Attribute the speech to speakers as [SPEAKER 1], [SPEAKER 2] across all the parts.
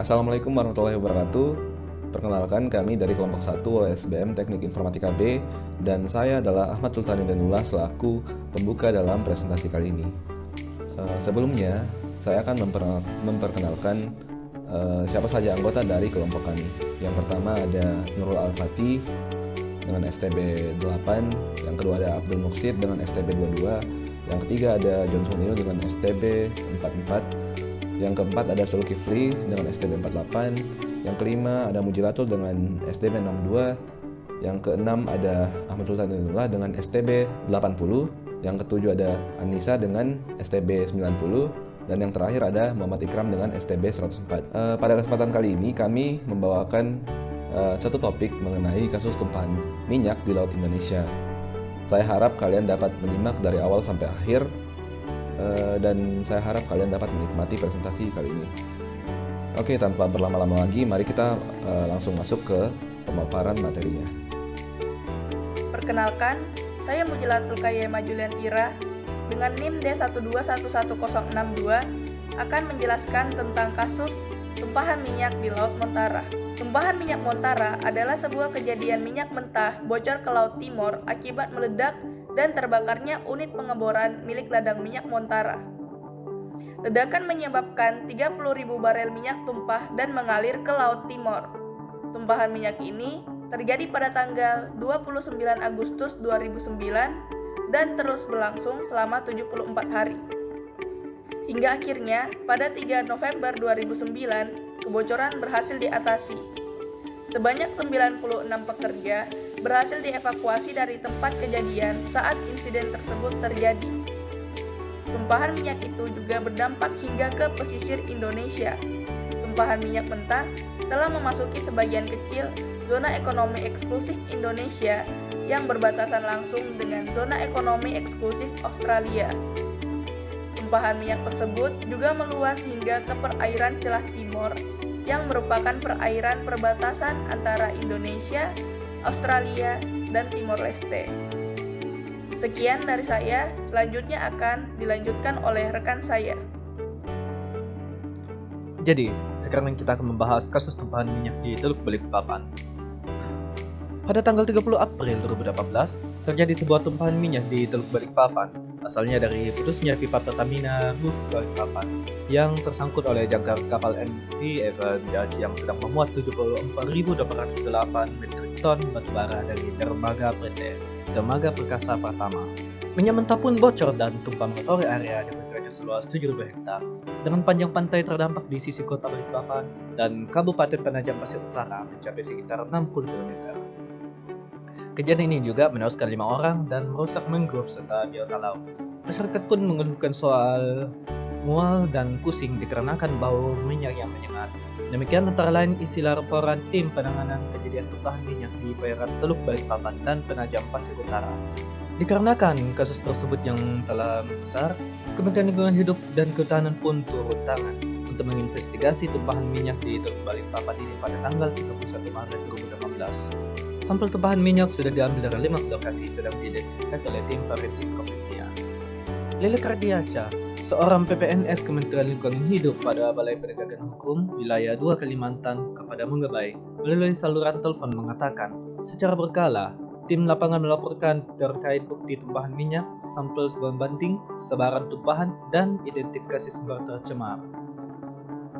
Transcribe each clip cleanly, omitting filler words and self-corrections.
[SPEAKER 1] Assalamualaikum warahmatullahi wabarakatuh. Perkenalkan, kami dari kelompok 1 OSBM Teknik Informatika B, dan saya adalah Ahmad Sultani Danullah selaku pembuka dalam presentasi kali ini. Sebelumnya, saya akan memperkenalkan siapa saja anggota dari kelompok kami. Yang pertama ada Nurul Al-Fatih dengan STB 8, yang kedua ada Abdul Muqsid dengan STB 22, yang ketiga ada John Sunil dengan STB 44, yang keempat ada Sul Kifli dengan STB 48, yang kelima ada Mujilatul dengan STB 62, yang keenam ada Ahmad Sultan Danullah dengan STB 80, yang ketujuh ada Anissa dengan STB 90, dan yang terakhir ada Muhammad Ikram dengan STB 104. Pada kesempatan kali ini kami membawakan satu topik mengenai kasus tumpahan minyak di Laut Indonesia. Saya harap kalian dapat menyimak dari awal sampai akhir, dan saya harap kalian dapat menikmati presentasi kali ini. Oke, tanpa berlama-lama lagi, mari kita langsung masuk ke pemaparan materinya.
[SPEAKER 2] Perkenalkan, saya Mujilatul Kayyema Juliantira dengan NIM D1211062 akan menjelaskan tentang kasus tumpahan minyak di Laut Montara. Tumpahan minyak Montara adalah sebuah kejadian minyak mentah bocor ke Laut Timor akibat meledak dan terbakarnya unit pengeboran milik ladang minyak Montara. Ledakan menyebabkan 30.000 barel minyak tumpah dan mengalir ke Laut Timor. Tumpahan minyak ini terjadi pada tanggal 29 Agustus 2009 dan terus berlangsung selama 74 hari. Hingga akhirnya pada 3 November 2009, kebocoran berhasil diatasi. Sebanyak 96 pekerja berhasil dievakuasi dari tempat kejadian saat insiden tersebut terjadi. Tumpahan minyak itu juga berdampak hingga ke pesisir Indonesia. Tumpahan minyak mentah telah memasuki sebagian kecil zona ekonomi eksklusif Indonesia yang berbatasan langsung dengan zona ekonomi eksklusif Australia. Tumpahan minyak tersebut juga meluas hingga ke perairan Celah Timor yang merupakan perairan perbatasan antara Indonesia, Australia, dan Timor Leste. Sekian dari saya, selanjutnya akan dilanjutkan oleh rekan saya.
[SPEAKER 3] Jadi, sekarang kita akan membahas kasus tumpahan minyak di Teluk Balikpapan. Pada tanggal 30 April 2018, terjadi sebuah tumpahan minyak di Teluk Balikpapan, asalnya dari putusnya pipa Pertamina Roof Balikpapan yang tersangkut oleh jangkar kapal MV Evan Dutch yang sedang memuat 74.808 metrik ton batubara dari dermaga PT Dermaga Perkasa Pertama. Minyak mentah pun bocor dan tumpah mengotori area di perkiraan seluas 7.000 hektar dengan panjang pantai terdampak di sisi kota Balikpapan dan Kabupaten Penajam Pasir Utara mencapai sekitar 60 km. Kejadian ini juga menewaskan 5 orang dan merusak mangrove serta biota laut. Masyarakat pun mengeluhkan soal mual dan pusing dikarenakan bau minyak yang menyengat. Demikian antara lain isi laporan tim penanganan kejadian tumpahan minyak di perairan Teluk Balikpapan dan Penajam Pasir Utara. Dikarenakan kasus tersebut yang telah membesar, Kementerian Lingkungan Hidup dan Kehutanan pun turun tangan untuk menginvestigasi tumpahan minyak di Teluk Balikpapan ini pada tanggal 31 Maret 2018. Sampel tumpahan minyak sudah diambil dari 5 lokasi sedang diidentifikasi oleh tim forensik kepolisian. Lilik Radiaca, seorang PPNS Kementerian Lingkungan Hidup pada Balai Penegakan Hukum Wilayah 2 Kalimantan kepada Menggabai melalui saluran telepon mengatakan, secara berkala, tim lapangan melaporkan terkait bukti tumpahan minyak, sampel pembanding, sebaran tumpahan, dan identifikasi sumber tercemar.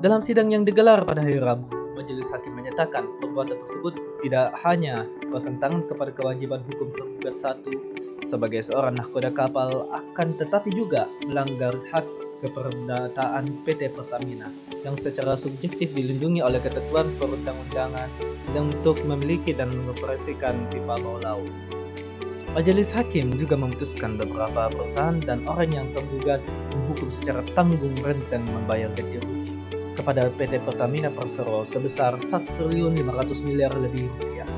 [SPEAKER 3] Dalam sidang yang digelar pada hari Rabu, Majelis Hakim menyatakan perbuatan tersebut tidak hanya bertentangan kepada kewajiban hukum tergugat satu sebagai seorang nahkoda kapal, akan tetapi juga melanggar hak keperdataan PT Pertamina yang secara subjektif dilindungi oleh ketentuan perundang-undangan untuk memiliki dan mengoperasikan pipa bawah laut. Majelis Hakim juga memutuskan beberapa perusahaan dan orang yang tergugat menghukum secara tanggung renteng membayar ganti rugi kepada PT Pertamina Persero sebesar 1.500 miliar lebih rupiah.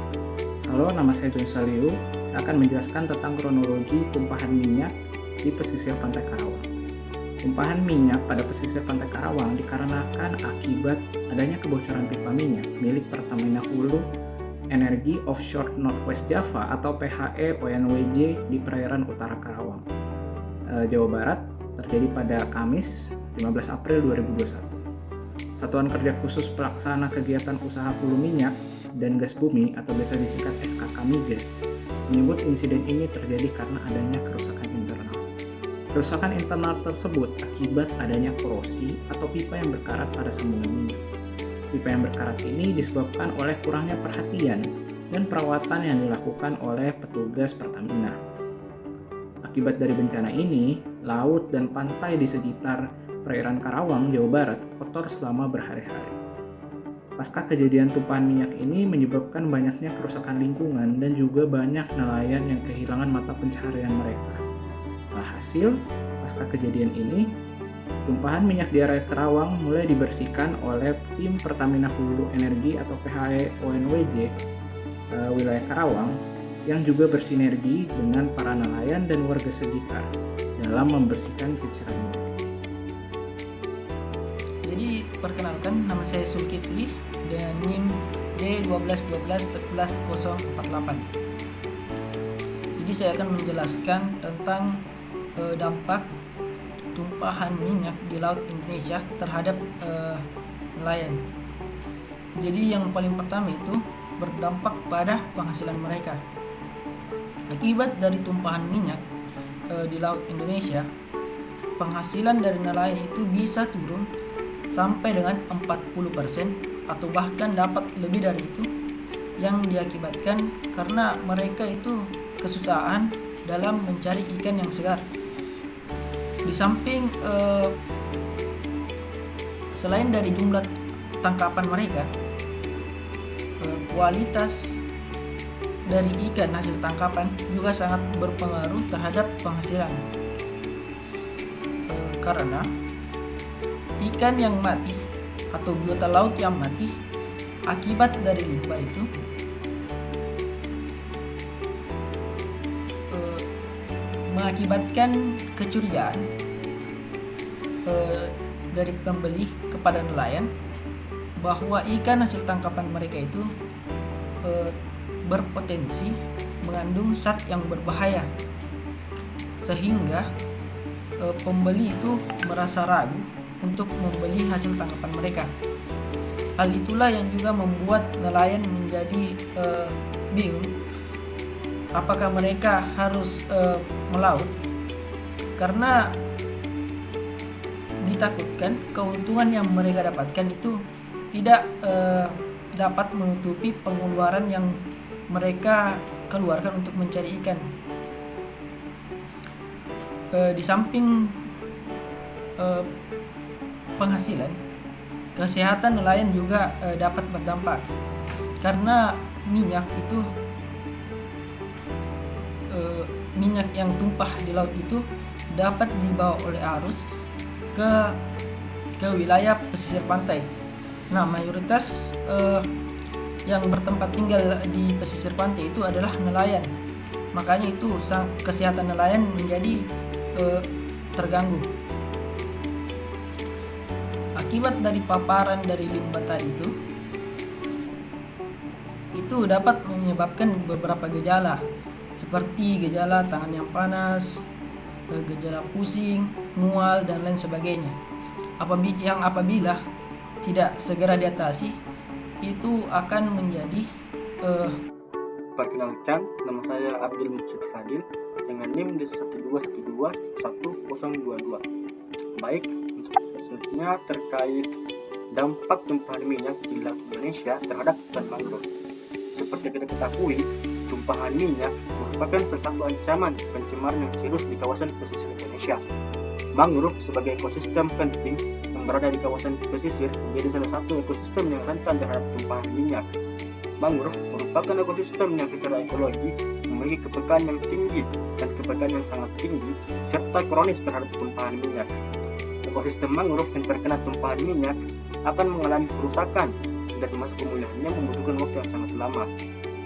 [SPEAKER 4] Halo, nama saya John Saliu. Saya akan menjelaskan tentang kronologi tumpahan minyak di pesisir Pantai Karawang. Tumpahan minyak pada pesisir Pantai Karawang dikarenakan akibat adanya kebocoran pipa minyak milik Pertamina Hulu Energi Offshore Northwest Java atau PHE ONWJ di perairan utara Karawang, Jawa Barat, terjadi pada Kamis 15 April 2021. Satuan Kerja Khusus Pelaksana Kegiatan Usaha Hulu Minyak dan Gas Bumi atau biasa disingkat SKK Migas menyebut insiden ini terjadi karena adanya kerusakan internal. Kerusakan internal tersebut akibat adanya korosi atau pipa yang berkarat pada sambungan minyak. Pipa yang berkarat ini disebabkan oleh kurangnya perhatian dan perawatan yang dilakukan oleh petugas Pertamina. Akibat dari bencana ini, laut dan pantai di sekitar perairan Karawang, Jawa Barat kotor selama berhari-hari. Pasca kejadian tumpahan minyak ini menyebabkan banyaknya kerusakan lingkungan dan juga banyak nelayan yang kehilangan mata pencaharian mereka. Alhasil, pasca kejadian ini, tumpahan minyak di area Karawang mulai dibersihkan oleh tim Pertamina Hulu Energi atau PHE ONWJ wilayah Karawang yang juga bersinergi dengan para nelayan dan warga sekitar dalam membersihkan ceceran minyak.
[SPEAKER 5] Jadi perkenalkan, nama saya Zulkifli dengan NIM D1212110048. Jadi saya akan menjelaskan tentang dampak tumpahan minyak di Laut Indonesia terhadap nelayan. Jadi yang paling pertama itu berdampak pada penghasilan mereka. Akibat dari tumpahan minyak di Laut Indonesia, penghasilan dari nelayan itu bisa turun sampai dengan 40% atau bahkan dapat lebih dari itu, yang diakibatkan karena mereka itu kesusahan dalam mencari ikan yang segar. Di samping selain dari jumlah tangkapan mereka, kualitas dari ikan hasil tangkapan juga sangat berpengaruh terhadap penghasilan, karena ikan yang mati atau biota laut yang mati akibat dari limbah itu mengakibatkan kecurigaan dari pembeli kepada nelayan bahwa ikan hasil tangkapan mereka itu berpotensi mengandung zat yang berbahaya, sehingga pembeli itu merasa ragu untuk membeli hasil tangkapan mereka. Hal itulah yang juga membuat nelayan menjadi bingung apakah mereka harus melaut, karena ditakutkan keuntungan yang mereka dapatkan itu tidak dapat menutupi pengeluaran yang mereka keluarkan untuk mencari ikan. Di samping penghasilan, kesehatan nelayan juga dapat berdampak, karena minyak itu minyak yang tumpah di laut itu dapat dibawa oleh arus ke wilayah pesisir pantai. Nah, mayoritas yang bertempat tinggal di pesisir pantai itu adalah nelayan. Makanya itu kesehatan nelayan menjadi terganggu. Akibat dari paparan dari limbah tadi itu dapat menyebabkan beberapa gejala seperti gejala tangan yang panas, gejala pusing, mual dan lain sebagainya. Apabila tidak segera diatasi, itu akan menjadi
[SPEAKER 6] Perkenalkan, nama saya Abdul Mujib Fadil dengan NIM D12121022. Baik, untuk selanjutnya terkait dampak tumpahan minyak di Laut Indonesia terhadap hutan mangrove. Seperti kita ketahui, tumpahan minyak merupakan salah satu ancaman pencemaran yang serius di kawasan pesisir Indonesia. Mangrove sebagai ekosistem penting yang berada di kawasan pesisir menjadi salah satu ekosistem yang rentan terhadap tumpahan minyak. Mangrove merupakan ekosistem yang secara ekologi memiliki kepekaan yang tinggi dan kepekaan yang sangat tinggi serta kronis terhadap tumpahan minyak. Ekosistem mangrove yang terkena tumpahan minyak akan mengalami kerusakan dan masa pemulihannya membutuhkan waktu yang sangat lama,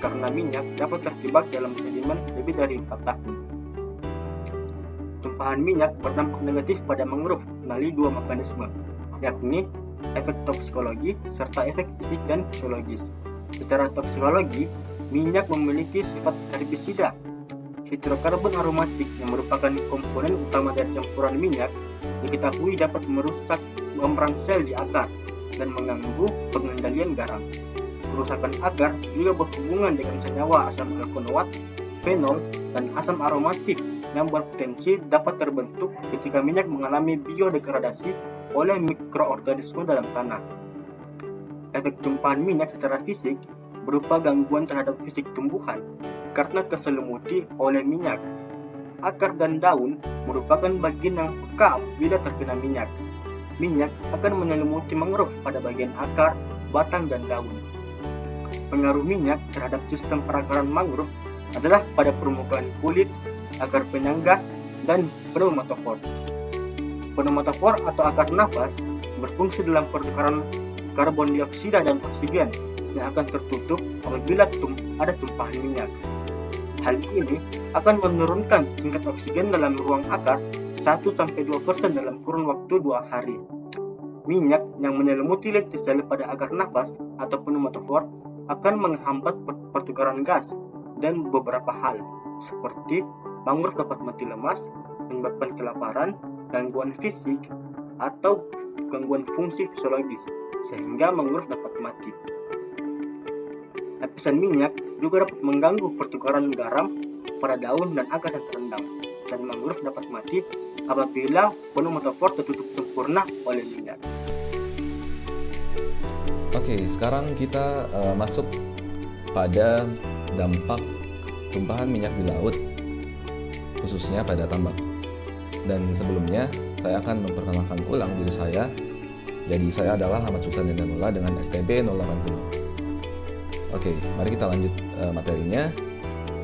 [SPEAKER 6] karena minyak dapat terjebak dalam sedimen lebih dari 4 tahun. Tumpahan minyak berdampak negatif pada mangrove melalui 2 mekanisme, yakni efek toksikologi serta efek fisik dan fisiologis. Secara toksikologi, minyak memiliki sifat herbisida. Hidrokarbon aromatik yang merupakan komponen utama dari campuran minyak diketahui dapat merusak membran sel di akar, dan mengganggu pengendalian garam. Kerusakan akar juga berhubungan dengan senyawa asam alkonoat, fenol, dan asam aromatik yang berpotensi dapat terbentuk ketika minyak mengalami biodegradasi oleh mikroorganisme dalam tanah. Efek tumpahan minyak secara fisik berupa gangguan terhadap fisik tumbuhan karena terselimuti oleh minyak. Akar dan daun merupakan bagian yang peka bila terkena minyak. Minyak akan menyelimuti mangrove pada bagian akar, batang, dan daun. Pengaruh minyak terhadap sistem perakaran mangrove adalah pada permukaan kulit, akar penyangga, dan pneumatofor. Pneumatofor atau akar nafas berfungsi dalam pertukaran karbon dioksida dan oksigen yang akan tertutup apabila ada tumpahan minyak. Hal ini akan menurunkan tingkat oksigen dalam ruang akar 1-2% dalam kurun waktu 2 hari. Minyak yang menyelimuti lentisel pada akar nafas atau pneumatofor akan menghambat pertukaran gas dan beberapa hal, seperti mangrove dapat mati lemas, menyebabkan kelaparan, gangguan fisik, atau gangguan fungsi fisiologis, sehingga mangrove dapat mati. Lapisan minyak juga dapat mengganggu pertukaran garam pada daun dan akar yang terendam, dan mangrove dapat mati apabila pneumatofor tertutup sempurna oleh minyak.
[SPEAKER 1] Oke, sekarang kita masuk pada dampak tumpahan minyak di laut, khususnya pada tambak. Dan sebelumnya, saya akan memperkenalkan ulang diri saya. Jadi, saya adalah Ahmad Sultan Danula dengan STB 080. Oke, mari kita lanjut materinya.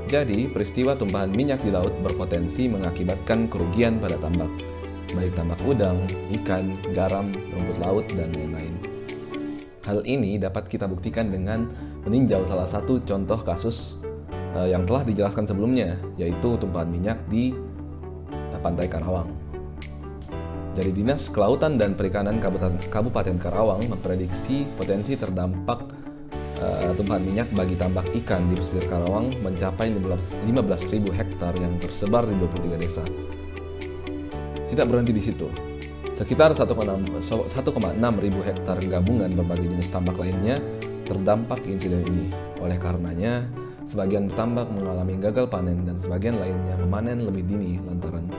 [SPEAKER 1] Jadi, peristiwa tumpahan minyak di laut berpotensi mengakibatkan kerugian pada tambak, baik tambak udang, ikan, garam, rumput laut, dan lain-lain. Hal ini dapat kita buktikan dengan meninjau salah satu contoh kasus yang telah dijelaskan sebelumnya, yaitu tumpahan minyak di Pantai Karawang. Jadi, Dinas Kelautan dan Perikanan Kabupaten Karawang memprediksi potensi terdampak tumpahan minyak bagi tambak ikan di pesisir Karawang mencapai 15.000 hektar yang tersebar di 23 desa. Tidak berhenti di situ. Sekitar 1,6 ribu hektar gabungan berbagai jenis tambak lainnya terdampak insiden ini. Oleh karenanya, sebagian tambak mengalami gagal panen dan sebagian lainnya memanen lebih dini lantaran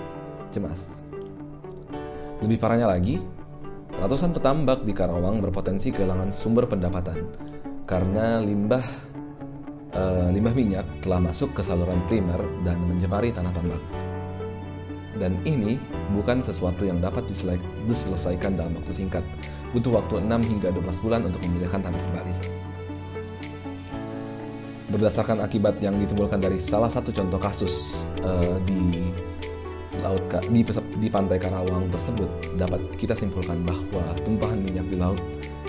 [SPEAKER 1] cemas. Lebih parahnya lagi, ratusan petambak di Karawang berpotensi kehilangan sumber pendapatan karena limbah minyak telah masuk ke saluran primer dan mencemari tanah tambak. Dan ini bukan sesuatu yang dapat diselesaikan dalam waktu singkat. Butuh waktu 6 hingga 12 bulan untuk memulihkan tambak kembali. Berdasarkan akibat yang ditimbulkan dari salah satu contoh kasus di Pantai Karawang tersebut, dapat kita simpulkan bahwa tumpahan minyak di laut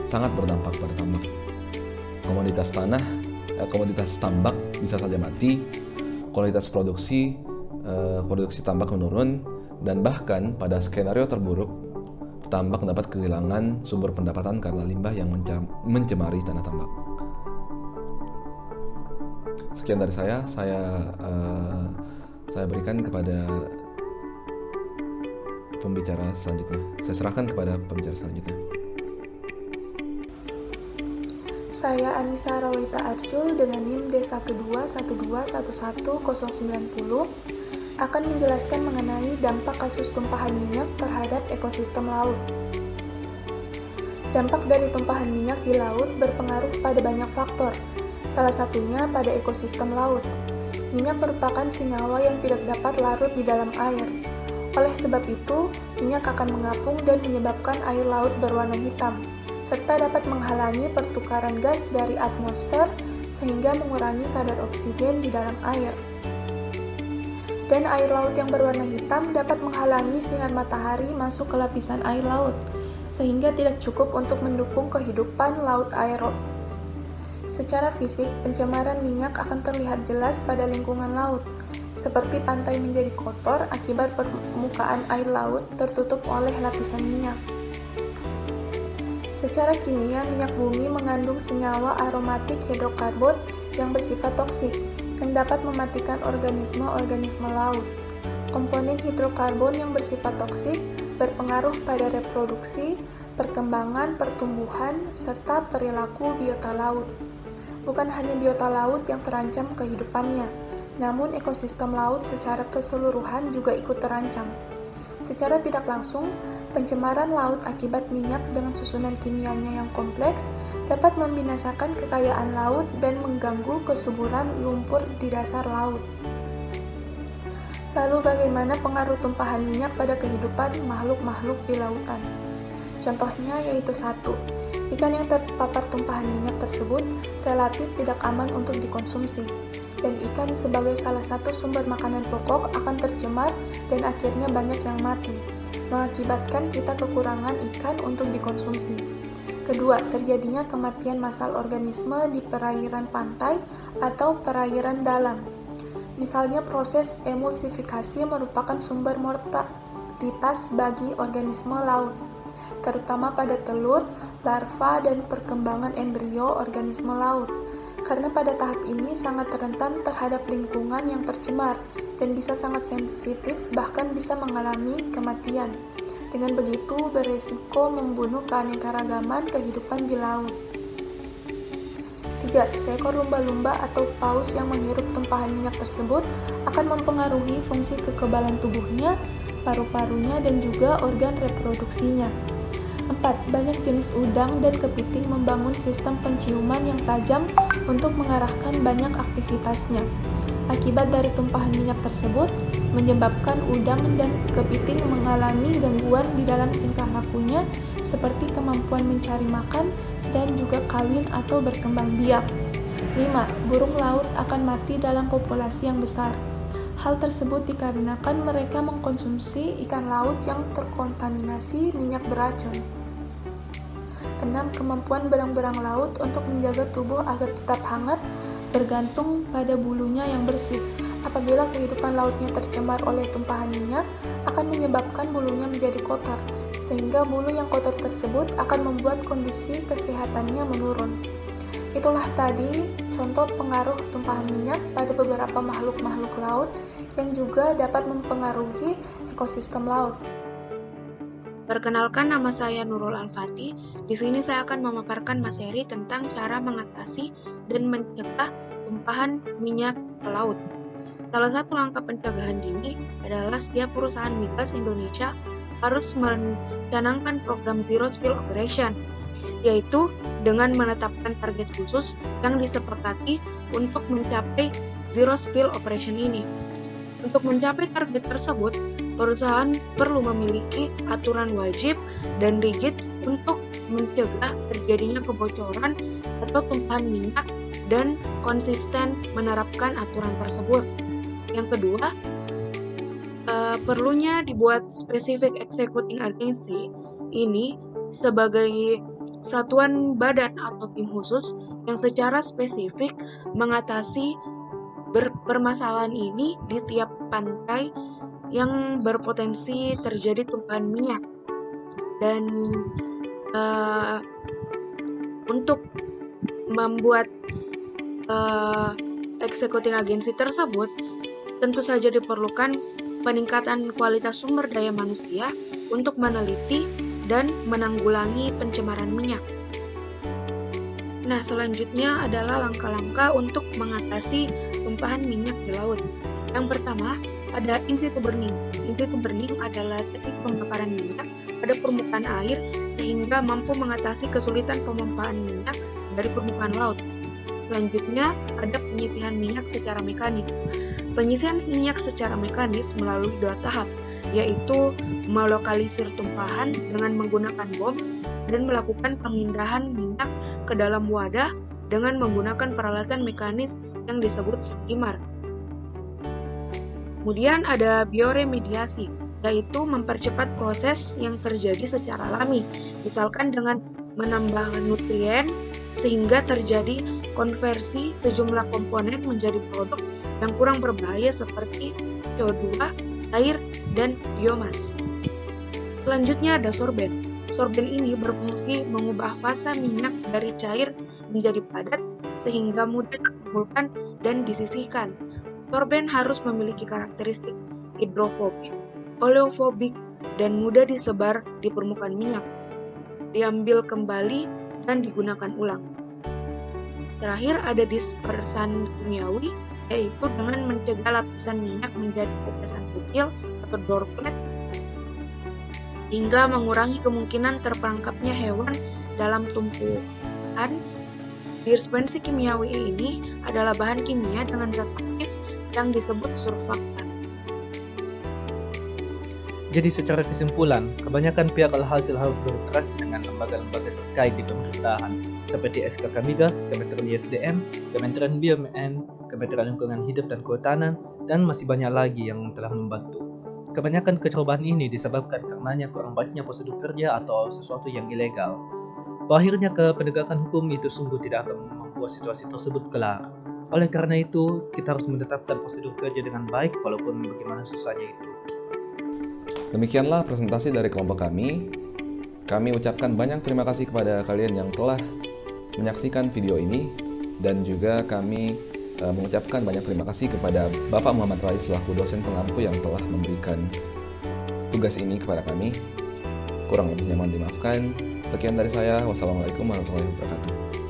[SPEAKER 1] sangat berdampak pada tambak. Komoditas tambak bisa saja mati, kualitas produksi tambak menurun, dan bahkan pada skenario terburuk, tambak dapat kehilangan sumber pendapatan karena limbah yang mencemari tanah tambak. Sekian dari saya berikan kepada pembicara selanjutnya. Saya serahkan kepada pembicara selanjutnya.
[SPEAKER 2] Saya Anissa Raulita Arjul dengan NIM D121211090 akan menjelaskan mengenai dampak kasus tumpahan minyak terhadap ekosistem laut. Dampak dari tumpahan minyak di laut berpengaruh pada banyak faktor, salah satunya pada ekosistem laut. Minyak merupakan senyawa yang tidak dapat larut di dalam air. Oleh sebab itu, minyak akan mengapung dan menyebabkan air laut berwarna hitam, serta dapat menghalangi pertukaran gas dari atmosfer sehingga mengurangi kadar oksigen di dalam air. Dan air laut yang berwarna hitam dapat menghalangi sinar matahari masuk ke lapisan air laut, sehingga tidak cukup untuk mendukung kehidupan laut aerob. Secara fisik, pencemaran minyak akan terlihat jelas pada lingkungan laut, seperti pantai menjadi kotor akibat permukaan air laut tertutup oleh lapisan minyak. Secara kimia, minyak bumi mengandung senyawa aromatik hidrokarbon yang bersifat toksik, yang dapat mematikan organisme-organisme laut. Komponen hidrokarbon yang bersifat toksik berpengaruh pada reproduksi, perkembangan, pertumbuhan, serta perilaku biota laut. Bukan hanya biota laut yang terancam kehidupannya, namun ekosistem laut secara keseluruhan juga ikut terancam. Secara tidak langsung, pencemaran laut akibat minyak dengan susunan kimianya yang kompleks dapat membinasakan kekayaan laut dan mengganggu kesuburan lumpur di dasar laut. Lalu bagaimana pengaruh tumpahan minyak pada kehidupan makhluk-makhluk di lautan? Contohnya yaitu 1. Ikan yang terpapar tumpahan minyak tersebut relatif tidak aman untuk dikonsumsi, dan ikan sebagai salah satu sumber makanan pokok akan tercemar dan akhirnya banyak yang mati, mengakibatkan kita kekurangan ikan untuk dikonsumsi. Kedua, terjadinya kematian massal organisme di perairan pantai atau perairan dalam. Misalnya proses emulsifikasi merupakan sumber mortalitas bagi organisme laut, terutama pada telur, larva, dan perkembangan embrio organisme laut. Karena pada tahap ini sangat rentan terhadap lingkungan yang tercemar dan bisa sangat sensitif, bahkan bisa mengalami kematian. Dengan begitu, beresiko membunuh keanekaragaman kehidupan di laut. 3. Seekor lumba-lumba atau paus yang menghirup tumpahan minyak tersebut akan mempengaruhi fungsi kekebalan tubuhnya, paru-parunya, dan juga organ reproduksinya. 4. Banyak jenis udang dan kepiting membangun sistem penciuman yang tajam untuk mengarahkan banyak aktivitasnya. Akibat dari tumpahan minyak tersebut, menyebabkan udang dan kepiting mengalami gangguan di dalam tingkah lakunya seperti kemampuan mencari makan dan juga kawin atau berkembang biak. 5. Burung laut akan mati dalam populasi yang besar. Hal tersebut dikarenakan mereka mengkonsumsi ikan laut yang terkontaminasi minyak beracun. 6. Kemampuan berang-berang laut untuk menjaga tubuh agar tetap hangat bergantung pada bulunya yang bersih. Apabila kehidupan lautnya tercemar oleh tumpahan minyak, akan menyebabkan bulunya menjadi kotor, sehingga bulu yang kotor tersebut akan membuat kondisi kesehatannya menurun. Itulah tadi contoh pengaruh tumpahan minyak pada beberapa makhluk-makhluk laut yang juga dapat mempengaruhi ekosistem laut.
[SPEAKER 7] Perkenalkan, nama saya Nurul Al-Fatih. Di sini saya akan memaparkan materi tentang cara mengatasi dan mencegah tumpahan minyak ke laut. Salah satu langkah pencegahan dini adalah setiap perusahaan migas Indonesia harus mencanangkan program Zero Spill Operation, yaitu dengan menetapkan target khusus yang disepakati untuk mencapai Zero Spill Operation ini. Untuk mencapai target tersebut, perusahaan perlu memiliki aturan wajib dan rigid untuk mencegah terjadinya kebocoran atau tumpahan minyak dan konsisten menerapkan aturan tersebut. Yang kedua, perlunya dibuat Specific Executing Agency ini sebagai satuan badan atau tim khusus yang secara spesifik mengatasi permasalahan ini di tiap pantai yang berpotensi terjadi tumpahan minyak. Dan untuk membuat executing agency tersebut, tentu saja diperlukan peningkatan kualitas sumber daya manusia untuk meneliti dan menanggulangi pencemaran minyak. Nah, selanjutnya adalah langkah-langkah untuk mengatasi tumpahan minyak di laut. Yang pertama, ada in situ burning. In situ burning adalah teknik pembakaran minyak pada permukaan air sehingga mampu mengatasi kesulitan pemompaan minyak dari permukaan laut. Selanjutnya, ada penyisihan minyak secara mekanis. Penyisihan minyak secara mekanis melalui 2 tahap, yaitu melokalisir tumpahan dengan menggunakan bombs dan melakukan pemindahan minyak ke dalam wadah dengan menggunakan peralatan mekanis yang disebut skimmer. Kemudian ada bioremediasi, yaitu mempercepat proses yang terjadi secara alami, misalkan dengan menambah nutrien sehingga terjadi konversi sejumlah komponen menjadi produk yang kurang berbahaya seperti CO2, air, dan biomas. Selanjutnya ada sorben. Sorben ini berfungsi mengubah fasa minyak dari cair menjadi padat sehingga mudah dikumpulkan dan disisihkan. Sorben harus memiliki karakteristik hidrofobik, oleofobik, dan mudah disebar di permukaan minyak. diambil kembali dan digunakan ulang. Terakhir ada dispersan kimiawi, yaitu dengan mencegah lapisan minyak menjadi tetesan kecil atau droplet hingga mengurangi kemungkinan terperangkapnya hewan dalam tumpukan. Dispersi kimiawi ini adalah bahan kimia dengan zat aktif yang disebut surfaktan.
[SPEAKER 3] Jadi secara kesimpulan, kebanyakan pihak alhasil harus berinteraksi dengan lembaga-lembaga terkait di pemerintahan seperti SKK Migas, Kementerian ISDM, Kementerian BUMN, Kementerian Lingkungan Hidup dan Kehutanan, dan masih banyak lagi yang telah membantu. Kebanyakan kecobaan ini disebabkan karenanya kurang baiknya prosedur kerja atau sesuatu yang ilegal. Berakhirnya ke penegakan hukum itu sungguh tidak akan membuat situasi tersebut kelar. Oleh karena itu, kita harus menetapkan prosedur kerja dengan baik walaupun bagaimana susahnya itu.
[SPEAKER 1] Demikianlah presentasi dari kelompok kami. Kami ucapkan banyak terima kasih kepada kalian yang telah menyaksikan video ini, dan juga kami mengucapkan banyak terima kasih kepada Bapak Muhammad Rais selaku dosen pengampu yang telah memberikan tugas ini kepada kami. Kurang lebihnya mohon dimaafkan. Sekian dari saya. Wassalamualaikum warahmatullahi wabarakatuh.